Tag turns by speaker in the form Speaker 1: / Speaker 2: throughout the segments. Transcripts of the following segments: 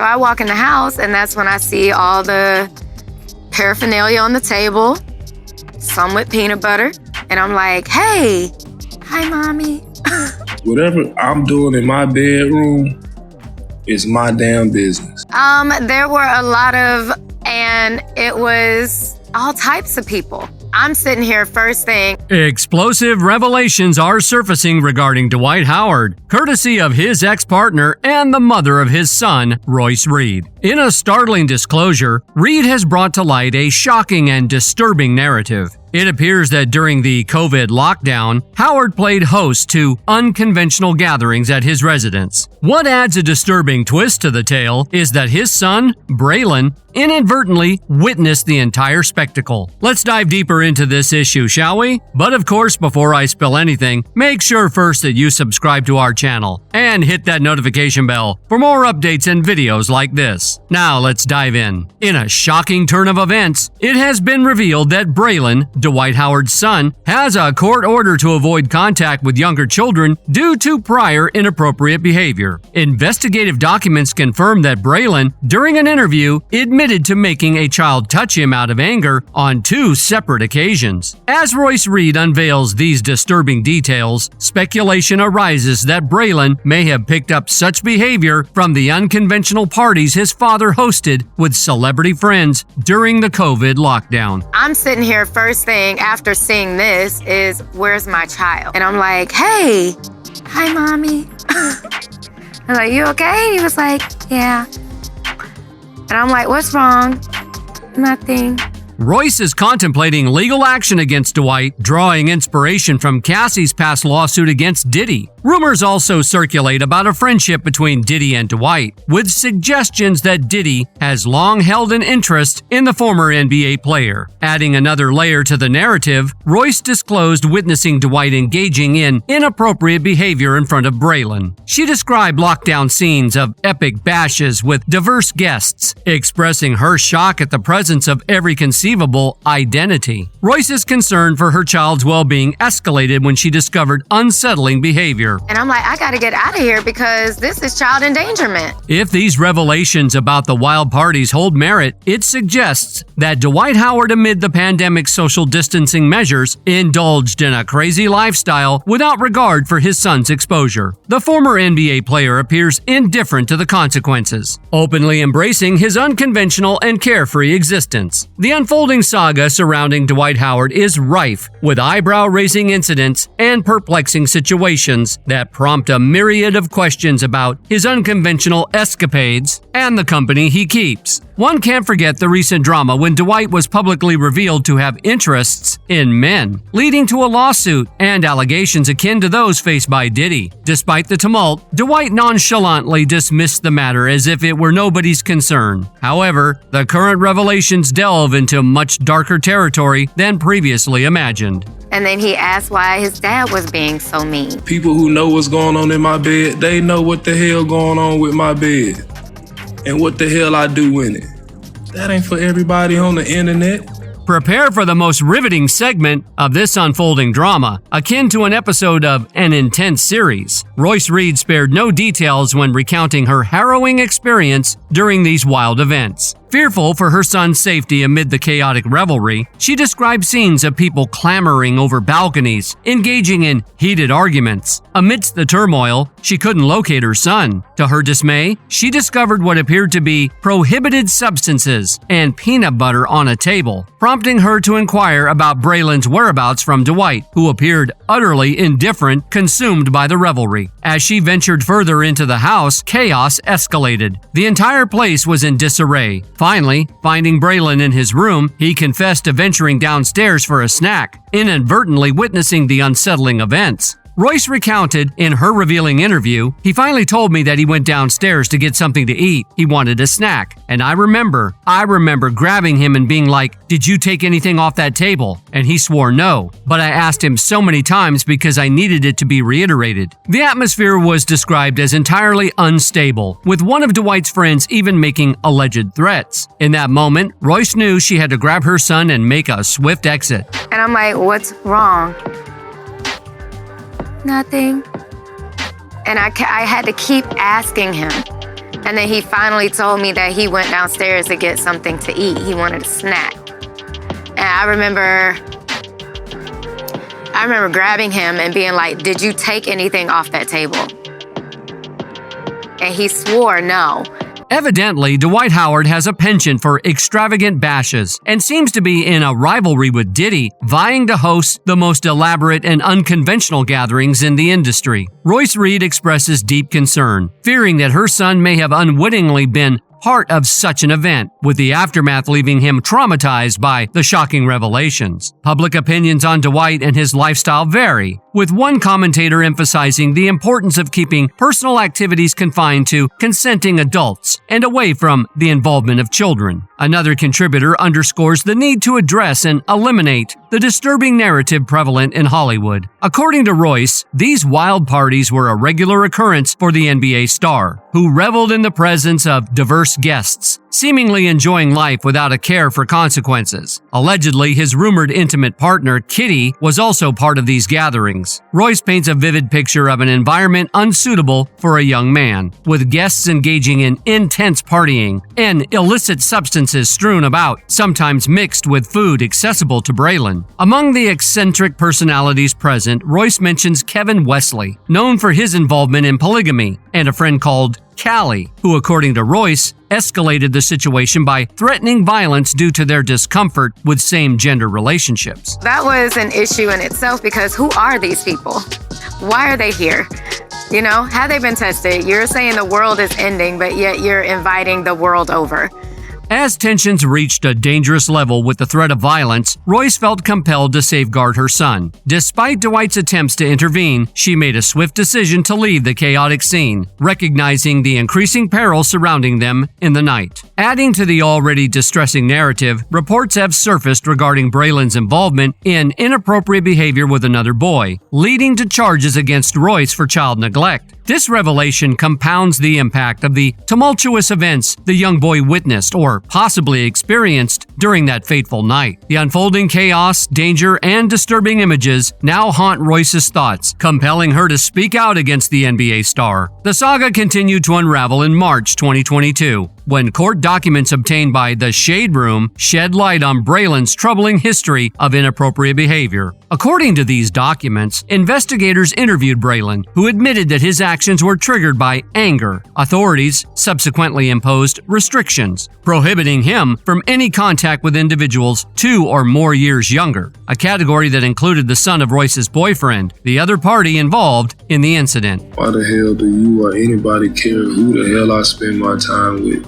Speaker 1: So I walk in the house, and that's when I see all the paraphernalia on the table, some with peanut butter. And I'm like, hey, hi, mommy.
Speaker 2: Whatever I'm doing in my bedroom is my damn business.
Speaker 1: There were a lot of, and it was all types of people. I'm sitting here first thing.
Speaker 3: Explosive revelations are surfacing regarding Dwight Howard, courtesy of his ex-partner and the mother of his son, Royce Reed. In a startling disclosure, Reed has brought to light a shocking and disturbing narrative. It appears that during the COVID lockdown, Howard played host to unconventional gatherings at his residence. What adds a disturbing twist to the tale is that his son, Braylon, inadvertently witnessed the entire spectacle. Let's dive deeper into this issue, shall we? But of course, before I spill anything, make sure first that you subscribe to our channel and hit that notification bell for more updates and videos like this. Now let's dive in. In a shocking turn of events, it has been revealed that Braylon, Dwight Howard's son, has a court order to avoid contact with younger children due to prior inappropriate behavior. Investigative documents confirm that Braylon, during an interview, admitted to making a child touch him out of anger on 2 separate occasions. As Royce Reed unveils these disturbing details, speculation arises that Braylon may have picked up such behavior from the unconventional parties his father hosted with celebrity friends during the COVID lockdown.
Speaker 1: I'm sitting here first thing after seeing this is, where's my child? And I'm like, hey, hi, mommy. I'm like, you okay? He was like, yeah. And I'm like, what's wrong? Nothing.
Speaker 3: Royce is contemplating legal action against Dwight, drawing inspiration from Cassie's past lawsuit against Diddy. Rumors also circulate about a friendship between Diddy and Dwight, with suggestions that Diddy has long held an interest in the former NBA player. Adding another layer to the narrative, Royce disclosed witnessing Dwight engaging in inappropriate behavior in front of Braylon. She described lockdown scenes of epic bashes with diverse guests, expressing her shock at the presence of every conceivable identity. Royce's concern for her child's well-being escalated when she discovered unsettling behavior.
Speaker 1: And I'm like, I gotta get out of here because this is child endangerment.
Speaker 3: If these revelations about the wild parties hold merit, it suggests that Dwight Howard, amid the pandemic's social distancing measures, indulged in a crazy lifestyle without regard for his son's exposure. The former NBA player appears indifferent to the consequences, openly embracing his unconventional and carefree existence. The unfolding saga surrounding Dwight Howard is rife with eyebrow-raising incidents and perplexing situations that prompt a myriad of questions about his unconventional escapades and the company he keeps. One can't forget the recent drama when Dwight was publicly revealed to have interests in men, leading to a lawsuit and allegations akin to those faced by Diddy. Despite the tumult, Dwight nonchalantly dismissed the matter as if it were nobody's concern. However, the current revelations delve into much darker territory than previously imagined.
Speaker 1: And then he asked why his dad was being so mean.
Speaker 2: People who know what's going on in my bed, they know what the hell going on with my bed and what the hell I do in it. That ain't for everybody on the internet.
Speaker 3: Prepare for the most riveting segment of this unfolding drama, akin to an episode of an intense series. Royce Reed spared no details when recounting her harrowing experience during these wild events. Fearful for her son's safety amid the chaotic revelry, she described scenes of people clamoring over balconies, engaging in heated arguments. Amidst the turmoil, she couldn't locate her son. To her dismay, she discovered what appeared to be prohibited substances and peanut butter on a table, prompting her to inquire about Braylon's whereabouts from Dwight, who appeared utterly indifferent, consumed by the revelry. As she ventured further into the house, chaos escalated. The entire place was in disarray. Finally, finding Braylon in his room, he confessed to venturing downstairs for a snack, inadvertently witnessing the unsettling events. Royce recounted in her revealing interview, he finally told me that he went downstairs to get something to eat. He wanted a snack. And I remember grabbing him and being like, "Did you take anything off that table?" And he swore no. But I asked him so many times because I needed it to be reiterated. The atmosphere was described as entirely unstable, with one of Dwight's friends even making alleged threats. In that moment, Royce knew she had to grab her son and make a swift exit.
Speaker 1: And I'm like, what's wrong? Nothing. And I had to keep asking him, And then he finally told me that he went downstairs to get something to eat. He wanted a snack. And I remember grabbing him and being like, "Did you take anything off that table?" And he swore no.
Speaker 3: Evidently, Dwight Howard has a penchant for extravagant bashes and seems to be in a rivalry with Diddy, vying to host the most elaborate and unconventional gatherings in the industry. Royce Reed expresses deep concern, fearing that her son may have unwittingly been part of such an event, with the aftermath leaving him traumatized by the shocking revelations. Public opinions on Dwight and his lifestyle vary, with one commentator emphasizing the importance of keeping personal activities confined to consenting adults and away from the involvement of children. Another contributor underscores the need to address and eliminate the disturbing narrative prevalent in Hollywood. According to Royce, these wild parties were a regular occurrence for the NBA star, who reveled in the presence of diverse guests, seemingly enjoying life without a care for consequences. Allegedly, his rumored intimate partner, Kitty, was also part of these gatherings. Royce paints a vivid picture of an environment unsuitable for a young man, with guests engaging in intense partying and illicit substances strewn about, sometimes mixed with food accessible to Braylon. Among the eccentric personalities present, Royce mentions Kevin Wesley, known for his involvement in polygamy, and a friend called Callie, who, according to Royce, escalated the situation by threatening violence due to their discomfort with same-gender relationships.
Speaker 1: That was an issue in itself because who are these people? Why are they here? You know, have they been tested? You're saying the world is ending, but yet you're inviting the world over.
Speaker 3: As tensions reached a dangerous level with the threat of violence, Royce felt compelled to safeguard her son. Despite Dwight's attempts to intervene, she made a swift decision to leave the chaotic scene, recognizing the increasing peril surrounding them in the night. Adding to the already distressing narrative, reports have surfaced regarding Braylon's involvement in inappropriate behavior with another boy, leading to charges against Royce for child neglect. This revelation compounds the impact of the tumultuous events the young boy witnessed or possibly experienced during that fateful night. The unfolding chaos, danger, and disturbing images now haunt Royce's thoughts, compelling her to speak out against the NBA star. The saga continued to unravel in March 2022, when court documents obtained by the Shade Room shed light on Braylon's troubling history of inappropriate behavior. According to these documents, investigators interviewed Braylon, who admitted that his actions were triggered by anger. Authorities subsequently imposed restrictions, prohibiting him from any contact with individuals 2 or more years younger, a category that included the son of Royce's boyfriend, the other party involved in the incident.
Speaker 2: Why the hell do you or anybody care who the hell I spend my time with?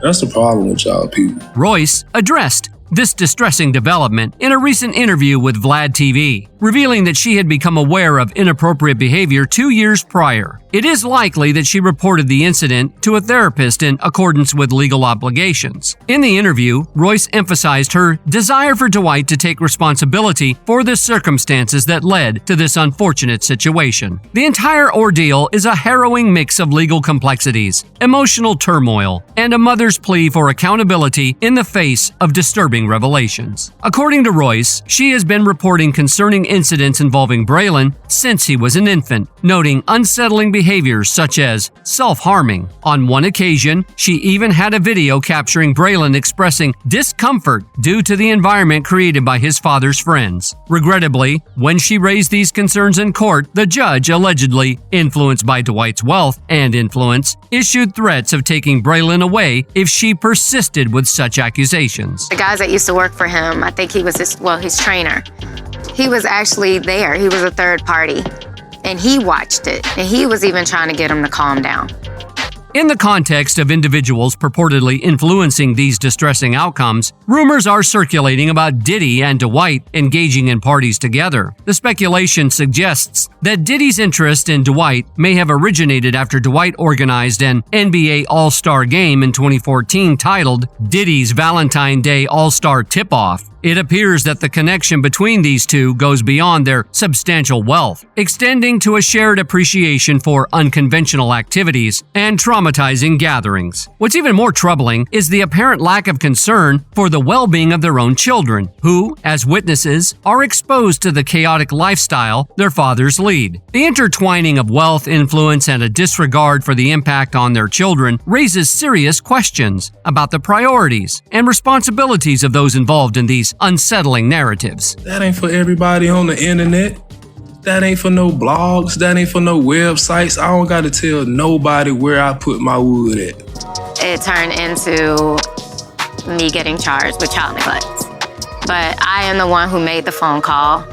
Speaker 2: That's the problem with y'all people.
Speaker 3: Royce addressed this distressing development in a recent interview with Vlad TV, revealing that she had become aware of inappropriate behavior 2 years prior. It is likely that she reported the incident to a therapist in accordance with legal obligations. In the interview, Royce emphasized her desire for Dwight to take responsibility for the circumstances that led to this unfortunate situation. The entire ordeal is a harrowing mix of legal complexities, emotional turmoil, and a mother's plea for accountability in the face of disturbing revelations. According to Royce, she has been reporting concerning incidents involving Braylon since he was an infant, noting unsettling behaviors such as self-harming. On one occasion, she even had a video capturing Braylon expressing discomfort due to the environment created by his father's friends. Regrettably, when she raised these concerns in court, the judge, allegedly influenced by Dwight's wealth and influence, issued threats of taking Braylon away if she persisted with such accusations.
Speaker 1: The guys that used to work for him, I think he was his trainer. He was actually there. He was a third party. And he watched it. And he was even trying to get him to calm down.
Speaker 3: In the context of individuals purportedly influencing these distressing outcomes, rumors are circulating about Diddy and Dwight engaging in parties together. The speculation suggests that Diddy's interest in Dwight may have originated after Dwight organized an NBA All-Star game in 2014 titled Diddy's Valentine Day All-Star Tip-Off. It appears that the connection between these two goes beyond their substantial wealth, extending to a shared appreciation for unconventional activities and trauma traumatizing gatherings. What's even more troubling is the apparent lack of concern for the well-being of their own children, who, as witnesses, are exposed to the chaotic lifestyle their fathers lead. The intertwining of wealth, influence, and a disregard for the impact on their children raises serious questions about the priorities and responsibilities of those involved in these unsettling narratives.
Speaker 2: That ain't for everybody on the internet. That ain't for no blogs. That ain't for no websites. I don't gotta tell nobody where I put my wood at.
Speaker 1: It turned into me getting charged with child neglect. But I am the one who made the phone call.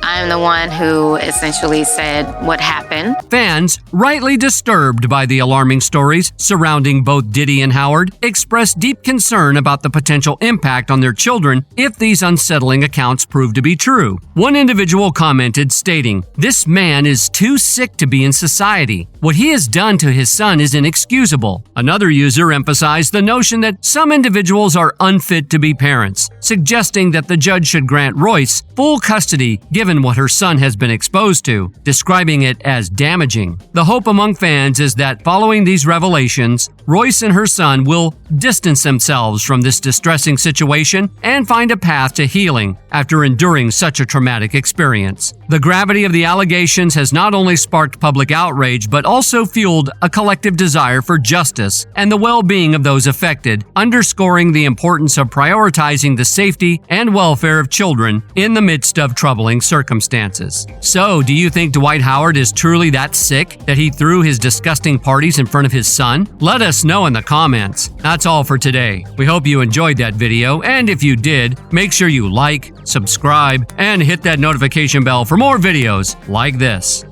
Speaker 1: I am the one who essentially said what happened.
Speaker 3: Fans, rightly disturbed by the alarming stories surrounding both Diddy and Howard, expressed deep concern about the potential impact on their children if these unsettling accounts prove to be true. One individual commented stating, "This man is too sick to be in society. What he has done to his son is inexcusable." Another user emphasized the notion that some individuals are unfit to be parents, suggesting that the judge should grant Royce full custody given what her son has been exposed to, describing it as damaging. The hope among fans is that following these revelations, Royce and her son will distance themselves from this distressing situation and find a path to healing after enduring such a traumatic experience. The gravity of the allegations has not only sparked public outrage, but also fueled a collective desire for justice and the well-being of those affected, underscoring the importance of prioritizing the safety and welfare of children in the midst of troubling circumstances. So, do you think Dwight Howard is truly that sick that he threw his disgusting parties in front of his son? Let us know in the comments. That's all for today. We hope you enjoyed that video, and if you did, make sure you like, subscribe, and hit that notification bell for more videos like this.